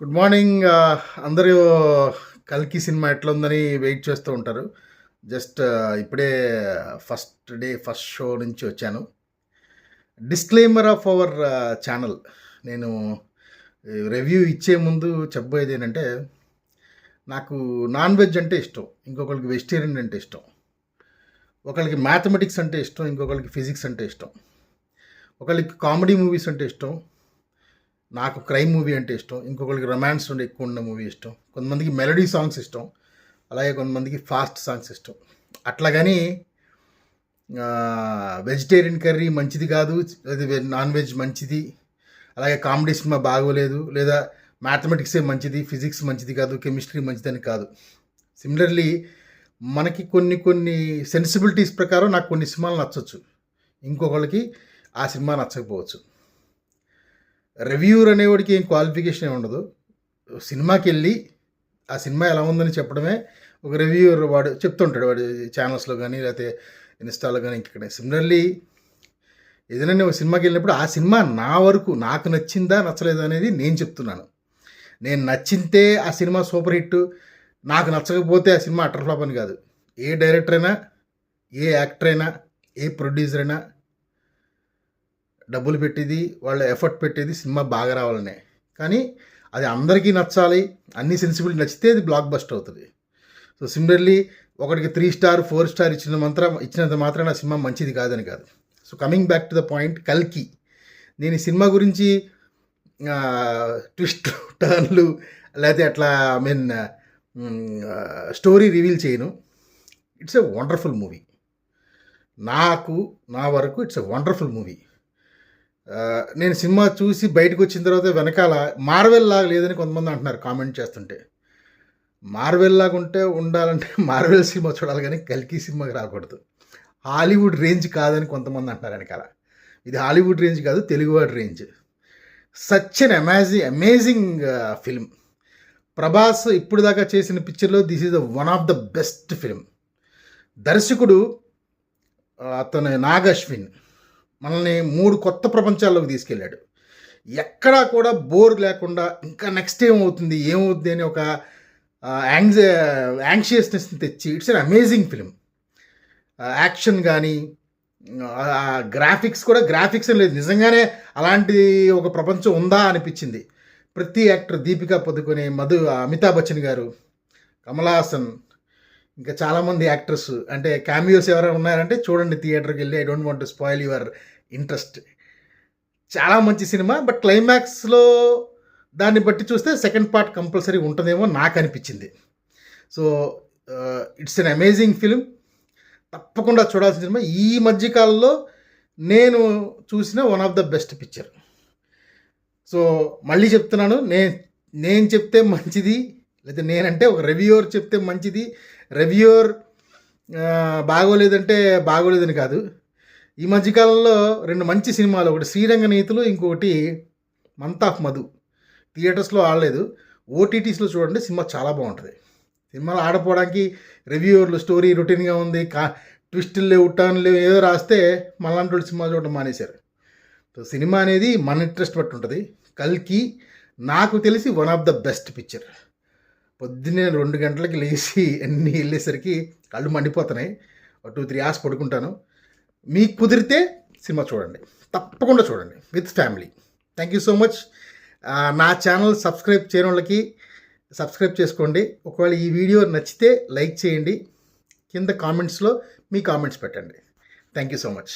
Good morning. అందరూ కల్కి cinema ఎట్లా ఉందని వెయిట్ చేస్తూ ఉంటారు. జస్ట్ ఇప్పుడే ఫస్ట్ షో నుంచి వచ్చాను. Disclaimer of our channel. నేను రివ్యూ ఇచ్చే ముందు చెప్పబోయేది ఏంటంటే, నాకు నాన్ వెజ్ అంటే ఇష్టం, ఇంకొకరికి వెజిటేరియన్ అంటే ఇష్టం, ఒకరికి మ్యాథమెటిక్స్ అంటే ఇష్టం, ఇంకొకరికి ఫిజిక్స్ అంటే ఇష్టం, ఒకరికి కామెడీ మూవీస్ అంటే ఇష్టం, నాకు క్రైమ్ మూవీ అంటే ఇష్టం, ఇంకొకరికి రొమాన్స్ ఉండే ఎక్కువ ఉన్న మూవీ ఇష్టం, కొంతమందికి మెలడీ సాంగ్స్ ఇష్టం, అలాగే కొంతమందికి ఫాస్ట్ సాంగ్స్ ఇష్టం. అట్లాగని వెజిటేరియన్ కర్రీ మంచిది కాదు, అది నాన్ వెజ్ మంచిది, అలాగే కామెడీ సినిమా బాగోలేదు, లేదా మ్యాథమెటిక్సే మంచిది, ఫిజిక్స్ మంచిది కాదు, కెమిస్ట్రీ మంచిదని కాదు. సిమిలర్లీ మనకి కొన్ని సెన్సిబిలిటీస్ ప్రకారం నాకు కొన్ని సినిమాలు నచ్చవచ్చు, ఇంకొకళ్ళకి ఆ సినిమా నచ్చకపోవచ్చు. రివ్యూర్ అనేవాడికి ఏం క్వాలిఫికేషన్ ఏమి ఉండదు. సినిమాకి వెళ్ళి ఆ సినిమా ఎలా ఉందని చెప్పడమే ఒక రివ్యూర్. వాడు చెప్తుంటాడు వాడి ఛానల్స్లో కానీ లేకపోతే ఇన్స్టాలో కానీ ఇంకెక్కడ. సిమిలర్లీ ఏదైనా ఒక సినిమాకి వెళ్ళినప్పుడు ఆ సినిమా నా వరకు నాకు నచ్చిందా నచ్చలేదా అనేది నేను చెప్తున్నాను. నేను నచ్చింతే ఆ సినిమా సూపర్ హిట్, నాకు నచ్చకపోతే ఆ సినిమా అటర్ ఫ్లాప్ అని కాదు. ఏ డైరెక్టర్ అయినా, ఏ యాక్టర్ అయినా, ఏ ప్రొడ్యూసర్ అయినా డబ్బులు పెట్టేది, వాళ్ళ ఎఫర్ట్ పెట్టేది సినిమా బాగా రావాలనే. కానీ అది అందరికీ నచ్చాలి, అన్ని సెన్సిబిలిటీ నచ్చితే అది బ్లాక్ బస్టర్ అవుతుంది. సో సిమిలర్లీ ఒకటికి 3 స్టార్ 4 స్టార్ ఇచ్చినంత మాత్రం ఆ సినిమా మంచిది కాదని కాదు. So coming back to the point, కల్కి. నేను ఈ సినిమా గురించి ట్విస్ట్ టర్న్లు లేకపోతే అట్లా స్టోరీ రివీల్ చేయను. It's a wonderful movie. నా వరకు ఇట్స్ ఎ వండర్ఫుల్ మూవీ. నేను సినిమా చూసి బయటకు వచ్చిన తర్వాత వెనకాల మార్వెల్ లాగా లేదని కొంతమంది అంటున్నారు కామెంట్ చేస్తుంటే. మార్వెల్ లాగా ఉండాలంటే మార్వెల్ సినిమా చూడాలి, కానీ కల్కి సినిమాకి రాకూడదు. హాలీవుడ్ రేంజ్ కాదని కొంతమంది అంటున్నారు వెనకాల. ఇది హాలీవుడ్ రేంజ్ కాదు, తెలుగువాడి range. Such an amazing film. Prabhas ఇప్పుడు దాకా చేసిన పిక్చర్లో this is the one of the best film. దర్శకుడు అతను నాగ్ అశ్విన్ మనల్ని 3 కొత్త ప్రపంచాల్లోకి తీసుకెళ్ళాడు. ఎక్కడా కూడా బోర్ లేకుండా ఇంకా నెక్స్ట్ ఏమవుతుంది అని ఒక యాంగ్షియస్నెస్ని తెచ్చి it's an amazing film. Action కానీ గ్రాఫిక్స్ లేదు, నిజంగానే అలాంటి ఒక ప్రపంచం ఉందా అనిపించింది. ప్రతి యాక్టర్, దీపికా పదుకొనే, అమితాబ్ బచ్చన్ గారు, కమల్ హాసన్, ఇంకా చాలామంది యాక్టర్స్, అంటే క్యామియోస్ ఎవరైనా ఉన్నారంటే చూడండి థియేటర్కి వెళ్ళి. I don't want to spoil your interest. చాలా మంచి సినిమా. బట్ క్లైమాక్స్లో దాన్ని బట్టి చూస్తే సెకండ్ పార్ట్ కంపల్సరీ ఉంటుందేమో నాకు అనిపించింది. So it's an amazing film, తప్పకుండా చూడాల్సిన సినిమా. ఈ మధ్యకాలంలో నేను చూసిన one of the best picture. So మళ్ళీ చెప్తున్నాను, నేను చెప్తే మంచిది, లేదా నేనంటే ఒక రివ్యూవర్ చెప్తే మంచిది, రివ్యూవర్ బాగోలేదంటే బాగోలేదని కాదు. ఈ మధ్యకాలంలో 2 మంచి సినిమాలు, ఒకటి శ్రీరంగ నీతులు, ఇంకొకటి మంత్ ఆఫ్ మధు. థియేటర్స్లో ఆడలేదు, ఓటీటీస్లో చూడండి. సినిమా చాలా బాగుంటుంది. సినిమాలు ఆడపోవడానికి రివ్యూవర్లు స్టోరీ రొటీన్గా ఉంది, ట్విస్టులు లేవు, టర్న్లు లేవు, ఏదో రాస్తే మళ్ళంటి వాళ్ళు సినిమా చూడడం మానేశారు. సో సినిమా అనేది మన ఇంట్రెస్ట్ బట్టి ఉంటుంది. కల్కి నాకు తెలిసి one of the best picture. పొద్దున్నే 2 గంటలకి లేచి అన్నీ వెళ్ళేసరికి కళ్ళు మండిపోతున్నాయి. 2-3 అవర్స్ పడుకుంటాను. మీకు కుదిరితే సినిమా చూడండి, తప్పకుండా చూడండి with family. Thank you so much. నా ఛానల్ సబ్స్క్రైబ్ చేయని వాళ్ళకి సబ్స్క్రైబ్ చేసుకోండి. ఒకవేళ ఈ వీడియో నచ్చితే లైక్ చేయండి, కింద కామెంట్స్లో మీ కామెంట్స్ పెట్టండి. Thank you so much.